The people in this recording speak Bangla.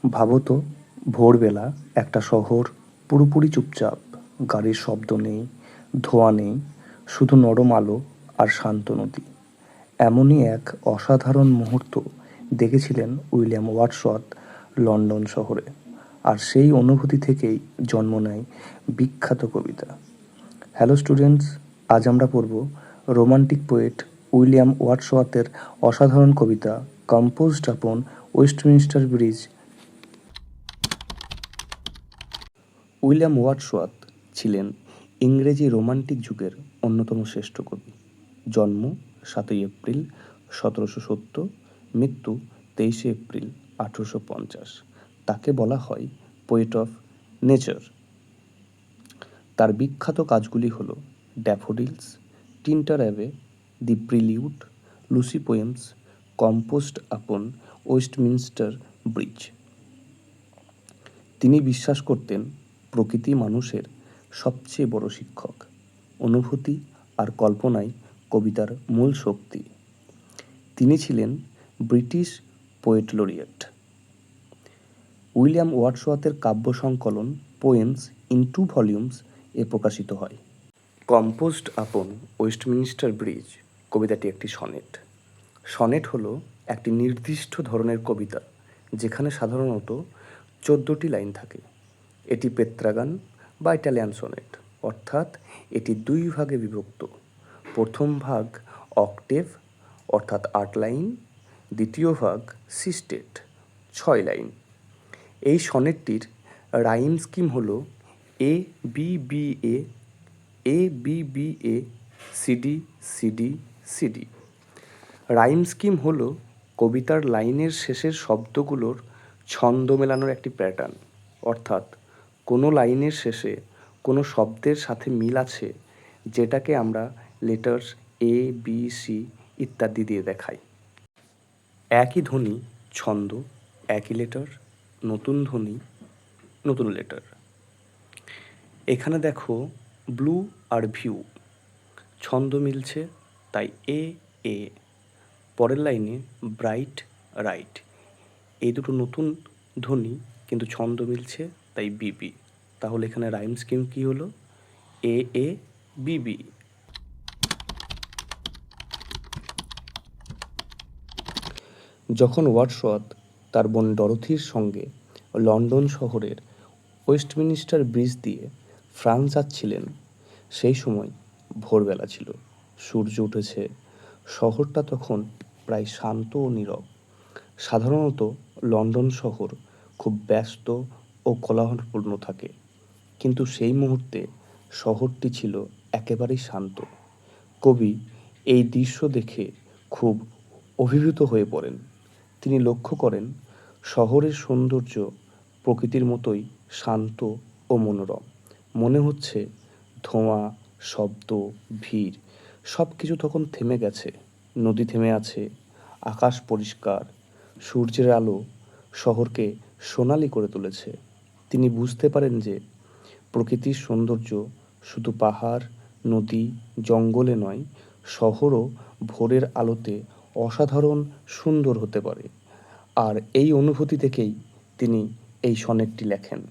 ভাবো তো, ভোরবেলা একটা শহর পুরোপুরি চুপচাপ, গাড়ির শব্দ নেই, ধোঁয়া নেই, শুধু নরম আলো আর শান্ত নদী। এমনই এক অসাধারণ মুহূর্ত দেখেছিলেন উইলিয়াম ওয়ার্ডসওয়ার্থ লন্ডন শহরে। আর সেই অনুভূতি থেকেই জন্ম নেয় বিখ্যাত কবিতা। হ্যালো স্টুডেন্টস, আজ আমরা পড়ব রোমান্টিক পোয়েট উইলিয়াম ওয়ার্ডসওয়ার্থের অসাধারণ কবিতা composed upon Westminster Bridge. William Wordsworth ছিলেন ইংরেজি রোমান্টিক যুগের অন্যতম শ্রেষ্ঠ কবি। জন্ম 7ই এপ্রিল 1770, মৃত্যু 23শে এপ্রিল 1850। তাকে বলা হয় পোয়েট অফ নেচার। তার বিখ্যাত কাজগুলি হল Daffodils, Tintern Abbey, the Prelude, Lucy Poems, composed upon Westminster Bridge. তিনি বিশ্বাস করতেন প্রকৃতি মানুষের সবচেয়ে বড় শিক্ষক। অনুভূতি আর কল্পনাই কবিতার মূল শক্তি। তিনি ছিলেন ব্রিটিশ পোয়েট লরিয়েট। উইলিয়াম ওয়ার্ডসওয়ার্থের কাব্য সংকলন পোয়েমস ইন 2 ভলিউমস এ প্রকাশিত হয়। কম্পোজড আপন ওয়েস্টমিনস্টার ব্রিজ কবিতাটি একটি সনেট। সনেট হলো একটি নির্দিষ্ট ধরনের কবিতা যেখানে সাধারণত 14টি লাইন থাকে। এটি পেত্রাগান বা ইটালিয়ান সনেট, অর্থাৎ এটি 2 ভাগে বিভক্ত। প্রথম ভাগ অক্টেভ অর্থাৎ 8 লাইন, দ্বিতীয় ভাগ সিস্টেট 6 লাইন। এই সনেটটির রাইম স্কিম হলো A B B A, A B B A, CD CD CD. Rhyme scheme হলো কবিতার লাইনের শেষের শব্দগুলোর ছন্দ মেলানোর একটি প্যাটার্ন, অর্থাৎ কোনো লাইনের শেষে কোনো শব্দের সাথে মিল আছে যেটাকে আমরা লেটার্স এ বি সি ইত্যাদি দিয়ে দেখাই। একই ধ্বনি ছন্দ, একই লেটার, নতুন ধ্বনি নতুন লেটার। এখানে দেখো ব্লু আর ভিউ, ছন্দ মিলছে তাই এ এ। পরের লাইনে ব্রাইট রাইট, এই দুটো নতুন ধ্বনি কিন্তু ছন্দ মিলছে তাই বিবি। তাহলে এখানে রাইম স্কিম কি হলো? এ এ বিবি। যখন ওয়ার্ডসওয়ার্থ তার বোন ডরোথির সঙ্গে লন্ডন শহরের ওয়েস্টমিনস্টার ব্রিজ দিয়ে ফ্রান্স যাচ্ছিলেন, সেই সময় ভোরবেলা ছিল, সূর্য উঠেছে, শহরটা তখন প্রায় শান্ত ও নীরব। সাধারণত লন্ডন শহর খুব ব্যস্ত ও কোলাহলপূর্ণ থাকে, কিন্তু সেই মুহূর্তে শহরটি ছিল একেবারেই শান্ত। কবি এই দৃশ্য দেখে খুব অভিভূত হয়ে পড়েন। তিনি লক্ষ্য করেন শহরের সৌন্দর্য প্রকৃতির মতোই শান্ত ও মনোরম। মনে হচ্ছে ধোঁয়া, শব্দ, ভিড় সব কিছু তখন থেমে গেছে। নদী থেমে আছে, আকাশ পরিষ্কার, সূর্যের আলো শহরকে সোনালি করে তুলেছে। তিনি বুঝতে পারেন যে প্রকৃতির সৌন্দর্য শুধু পাহাড়, নদী, জঙ্গলে নয়, শহরও ভোরের আলোতে অসাধারণ সুন্দর হতে পারে। আর এই অনুভূতি থেকেই তিনি এই সনেটটি লেখেন।